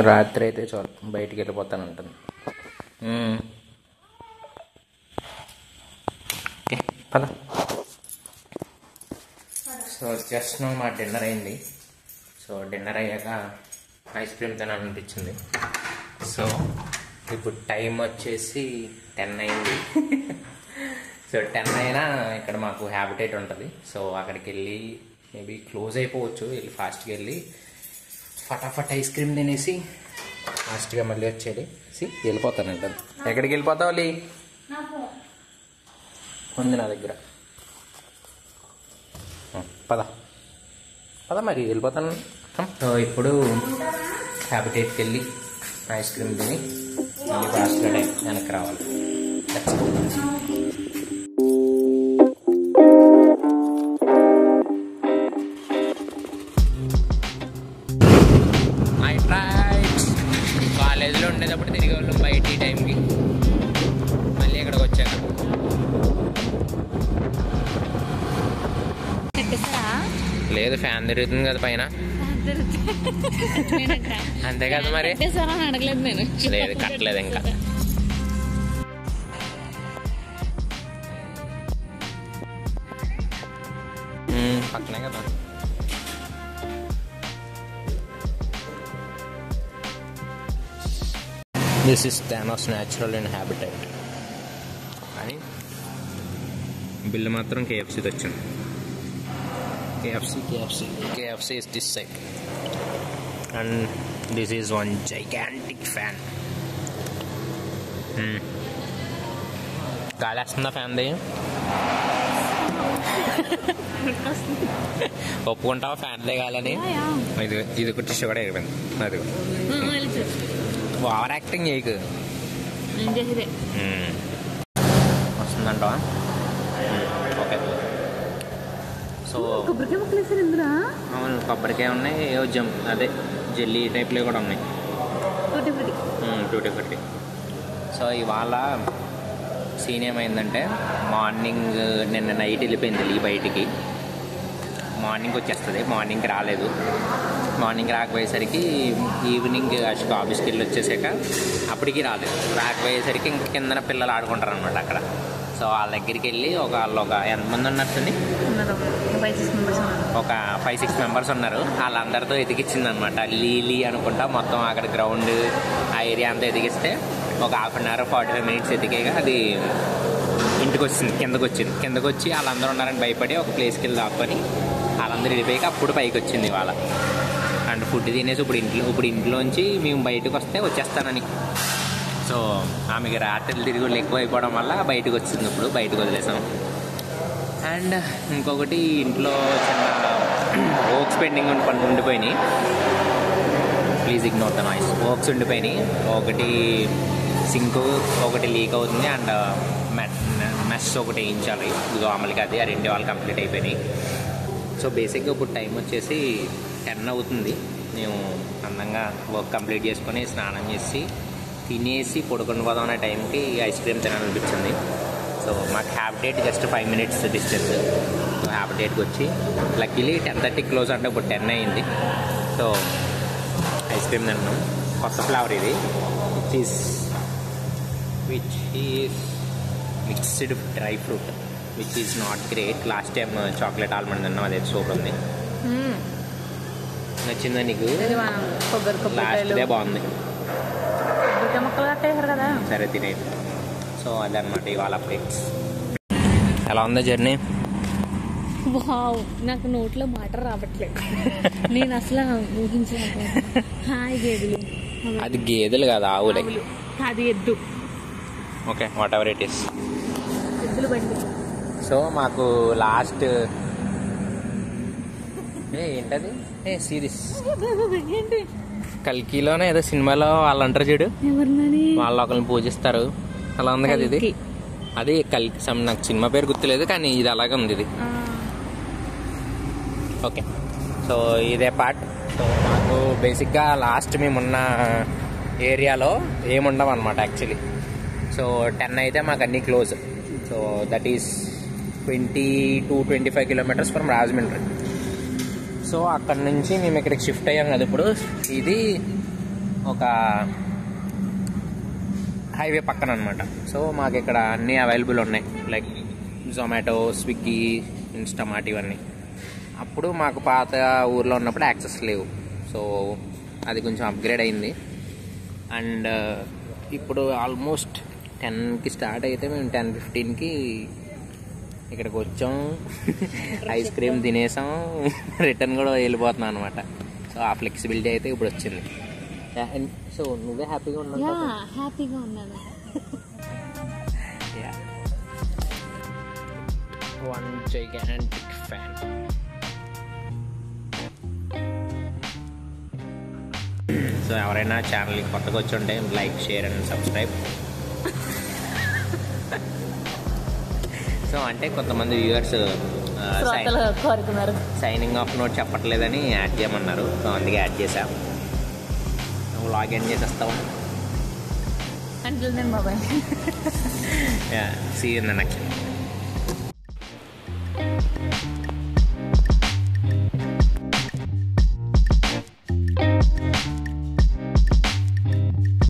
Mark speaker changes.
Speaker 1: రాత్రి అయితే చాలు బయటికి వెళ్ళిపోతానంటుంది. ఓకే పద. సో జస్ట్ మా డిన్నర్ అయింది. సో డిన్నర్ అయ్యాక ఐస్ క్రీమ్ తినాలనిపించింది. సో ఇప్పుడు టైం వచ్చేసి 10 అయింది. సో 10 అయినా ఇక్కడ మాకు హ్యాబిటేట్ ఉంటుంది. సో అక్కడికి వెళ్ళి మేబీ క్లోజ్ అయిపోవచ్చు. వెళ్ళి ఫాస్ట్గా వెళ్ళి ఫటాఫట్ ఐస్ క్రీమ్ తినేసి ఫాస్ట్గా మళ్ళీ వచ్చేది వెళ్ళిపోతానంట. ఎక్కడికి వెళ్ళిపోతావు? వాళ్ళి ఉంది నా దగ్గర. పద పద మరి వెళ్ళిపోతాను. సో ఇప్పుడు హ్యాబిటేట్కి వెళ్ళి ఐస్ క్రీమ్ తిని మళ్ళీ ఫాస్ట్గా వెనక్కి రావాలి. కాలేజీలో ఉండేటప్పుడు తిరిగే వాళ్ళం బయట ఈ టైంకి. మళ్ళీ ఇక్కడికి వచ్చాక లేదు, ఫ్యాన్ తిరుగుతుంది కదా పైన. అంతే కదా మరి.
Speaker 2: అడగలేదు నేను.
Speaker 1: లేదు కట్టలేదు ఇంకా. పక్కనే కదా. This is Thanos natural and habitat అని బిల్లు మాత్రం కేఎఫ్సీకి వచ్చింది. KFC is this side and this is one gigantic fan. గాలి వస్తుందా ఫ్యాన్ది? ఒప్పుకుంటావా ఫ్యాన్దే కాలని? ఇది ఒక టిష్యూ కూడా అయిపోయింది. అది ఓవర్ యాక్టింగ్ చేయకు. వస్తుందంటావా? ఓకే. సో అవును, కొబ్బరికాయ ఉన్నాయి, అదే జెల్లీ టైప్లో కూడా ఉన్నాయి. Tutti frutti. సో ఇవాళ సీన్ ఏమైందంటే, మార్నింగ్ నిన్న నైట్ వెళ్ళిపోయింది బయటికి. మార్నింగ్ వచ్చేస్తుంది. మార్నింగ్కి రాలేదు. మార్నింగ్ రాకపోయేసరికి ఈవినింగ్ అశోక్ ఆఫీస్కి వెళ్ళి వచ్చేసాక అప్పటికి రాకపోయేసరికి ఇంక కిందన పిల్లలు ఆడుకుంటారు అనమాట అక్కడ. సో వాళ్ళ దగ్గరికి వెళ్ళి వాళ్ళు ఒక ఎంతమంది ఉన్నట్టుంది, ఒక 5-6 మెంబర్స్ ఉన్నారు. వాళ్ళందరితో ఎదిగించింది అనమాట. లీలీ అనుకుంటా మొత్తం అక్కడ గ్రౌండ్ ఆ ఏరియా అంతా ఎదిగిస్తే ఒక 1/2 అవర్ 45 మినిట్స్ ఎదిగాక అది ఇంటికి వచ్చింది. కిందకు వచ్చి వాళ్ళందరూ ఉన్నారని భయపడి ఒక ప్లేస్కి వెళ్ళి దాక్కొని వాళ్ళందరూ వెళ్ళిపోయాక అప్పుడు పైకి వచ్చింది ఇవాళ. అండ్ ఫుడ్ తినేసి ఇప్పుడు ఇంట్లోంచి మేము బయటకు వస్తే వచ్చేస్తానని. సో ఆమెకి రాత్రి తిరుగుళ్ళు ఎక్కువ అయిపోవడం వల్ల బయటకు వచ్చింది. ఇప్పుడు బయటకు వదిలేసాం. అండ్ ఇంకొకటి ఇంట్లో చిన్న వర్క్స్ పెండింగ్ ఉండిపోయినాయి. Please ignore the noise. Works ఉండిపోయినాయి. ఒకటి సింక్ ఒకటి లీక్ అవుతుంది అండ్ మెస్ ఒకటి వేయించాలి దోమలకి. అది ఆ 2 వాళ్ళు కంప్లీట్ అయిపోయినాయి. సో బేసిక్గా ఇప్పుడు టైం వచ్చేసి 10 అవుతుంది. మేము అందంగా వర్క్ కంప్లీట్ చేసుకొని స్నానం చేసి తినేసి పడుకొని పోదాం అనే టైంకి ఐస్ క్రీమ్ తినాలనిపించింది. సో మాకు Habitat just 5 minutes distance. So హ్యాబిటేట్కి వచ్చి లక్కీలీ 10:30 క్లోజ్ అంటే ఇప్పుడు 10 అయింది. సో ఐస్ క్రీమ్ తిన్నాం. కొత్త ఫ్లేవర్ ఇది, which is mixed dry fruit, which is not great. Last time chocolate almond తిన్నాం, అదే సూపర్ ఉంది. నచ్చిందా నీకు? లాస్ట్దే బాగుంది. సరే తినేది. సో అదనమాట ఇవాళ అప్డేట్స్. ఎలా ఉందా జర్నీ?
Speaker 2: వావ్, నాకు నోట్లో మాట రావట్లేదు. నేను అసలు ఊహించలేదు. హాయ్ గేదెలు.
Speaker 1: అది గేదెలు కాదు, ఆవులే.
Speaker 2: అది ఎద్దు.
Speaker 1: Okay, what ever it is.
Speaker 2: ఎద్దులు బండి.
Speaker 1: సో మాకు లాస్ట్ ఏంటది సిరీస్ కల్కిలోనే ఏదో సినిమాలో వాళ్ళు అంటారు చూడు, వాళ్ళు ఒకరిని పూజిస్తారు, అలా ఉంది కదా ఇది. అది కల్కి నాకు సినిమా పేరు గుర్తులేదు, కానీ ఇది అలాగే ఉంది ఇది. ఓకే, సో ఇదే పార్ట్. సో మాకు బేసిక్గా లాస్ట్ మేమున్న ఏరియాలో ఏముండవు అనమాట యాక్చువల్లీ. సో 10 అయితే మాకు అన్నీ close. So that is 20-25 kilometres from Rajahmundry. So అక్కడ నుంచి మేము ఇక్కడికి షిఫ్ట్ అయ్యాం కదా. ఇప్పుడు ఇది ఒక హైవే పక్కన అనమాట. సో మాకు ఇక్కడ అన్నీ అవైలబుల్ ఉన్నాయి, లైక్ జొమాటో, స్విగ్గీ, ఇన్స్టామార్ట్ ఇవన్నీ. అప్పుడు మాకు పాత ఊర్లో ఉన్నప్పుడు యాక్సెస్ లేవు. సో అది కొంచెం అప్గ్రేడ్ అయింది. అండ్ ఇప్పుడు ఆల్మోస్ట్ 10కి స్టార్ట్ అయితే మేము 10:15కి ఇక్కడికి వచ్చాం. ఐస్ క్రీమ్ తినేసాం, రిటర్న్ కూడా వెళ్ళిపోతున్నాం అనమాట. సో ఆ ఫ్లెక్సిబిలిటీ అయితే ఇప్పుడు వచ్చింది. సో నువ్వే హ్యాపీగా ఉన్నావు?
Speaker 2: హ్యాపీగా ఉన్నాను.
Speaker 1: One gigantic fan. సో ఎవరైనా ఛానల్కి కొత్తగా వచ్చి ఉంటే like, share and subscribe. So అంటే కొంతమంది వ్యూవర్స్
Speaker 2: కోరుకున్నారు
Speaker 1: సైనింగ్ ఆఫ్ నోట్ చెప్పట్లేదని యాడ్ చేయమన్నారు. సో అందుకే యాడ్ చేశాం. నువ్వు లాగిన్ చేసేస్తావు.
Speaker 2: అంటే నేను mobile
Speaker 1: see you in the next.